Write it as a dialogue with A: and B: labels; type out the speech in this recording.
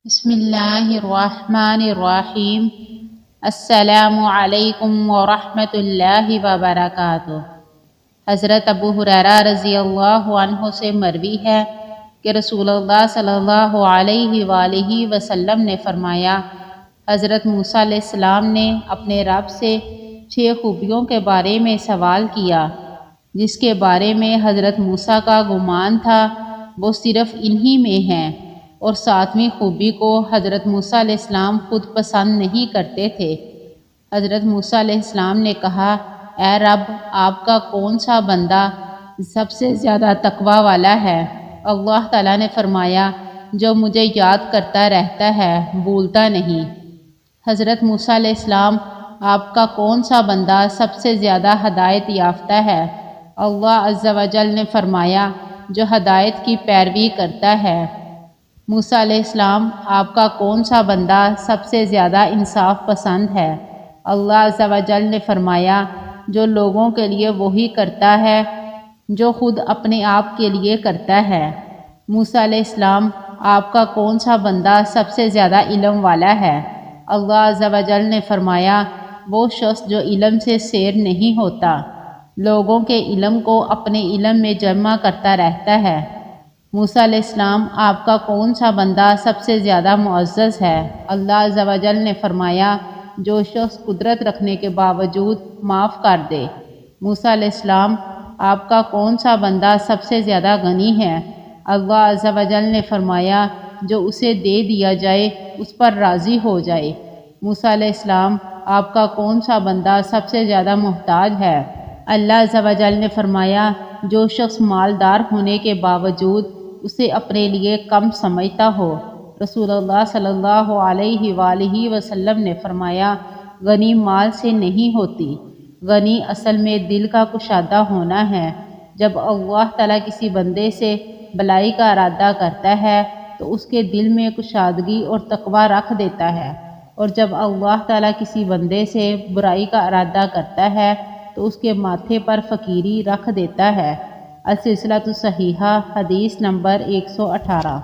A: بسم اللہ الرحمن الرحیم۔ السلام علیکم ورحمۃ اللہ وبرکاتہ۔ حضرت ابو ہریرہ رضی اللہ عنہ سے مروی ہے کہ رسول اللہ صلی اللہ علیہ وآلہ وسلم نے فرمایا، حضرت موسیٰ علیہ السلام نے اپنے رب سے 6 خوبیوں کے بارے میں سوال کیا، جس کے بارے میں حضرت موسیٰ کا گمان تھا وہ صرف انہی میں ہیں، اور 7ویں خوبی کو حضرت موسیٰ علیہ السلام خود پسند نہیں کرتے تھے۔ حضرت موسیٰ علیہ السلام نے کہا، اے رب، آپ کا کون سا بندہ سب سے زیادہ تقوی والا ہے؟ اللہ تعالیٰ نے فرمایا، جو مجھے یاد کرتا رہتا ہے، بھولتا نہیں۔ حضرت موسیٰ علیہ السلام، آپ کا کون سا بندہ سب سے زیادہ ہدایت یافتہ ہے؟ اللہ عز و جل نے فرمایا، جو ہدایت کی پیروی کرتا ہے۔ موسیٰ علیہ السلام، آپ کا کون سا بندہ سب سے زیادہ انصاف پسند ہے؟ اللہ عز و جل نے فرمایا، جو لوگوں کے لیے وہی کرتا ہے جو خود اپنے آپ کے لیے کرتا ہے۔ موسیٰ علیہ السلام، آپ کا کون سا بندہ سب سے زیادہ علم والا ہے؟ اللہ عز و جل نے فرمایا، وہ شخص جو علم سے سیر نہیں ہوتا، لوگوں کے علم کو اپنے علم میں جمع کرتا رہتا ہے۔ موسیٰ علیہ السلام، آپ کا کون سا بندہ سب سے زیادہ معزز ہے؟ اللہ عز و جل نے فرمایا، جو شخص قدرت رکھنے کے باوجود معاف کر دے۔ موسیٰ علیہ السلام، آپ کا کون سا بندہ سب سے زیادہ غنی ہے؟ اللہ عز و جل نے فرمایا، جو اسے دے دیا جائے اس پر راضی ہو جائے۔ موسیٰ علیہ السلام، آپ کا کون سا بندہ سب سے زیادہ محتاج ہے؟ اللہ عز و جل نے فرمایا، جو شخص مالدار ہونے کے باوجود اسے اپنے لیے کم سمجھتا ہو۔ رسول اللہ صلی اللہ علیہ وآلہ وسلم نے فرمایا، غنی مال سے نہیں ہوتی، غنی اصل میں دل کا کشادہ ہونا ہے۔ جب اللہ تعالیٰ کسی بندے سے بلائی کا ارادہ کرتا ہے تو اس کے دل میں کشادگی اور تقوی رکھ دیتا ہے، اور جب اللہ تعالیٰ کسی بندے سے برائی کا ارادہ کرتا ہے تو اس کے ماتھے پر فقیری رکھ دیتا ہے۔ السلسلۃ الصحیحہ، حدیث نمبر 118۔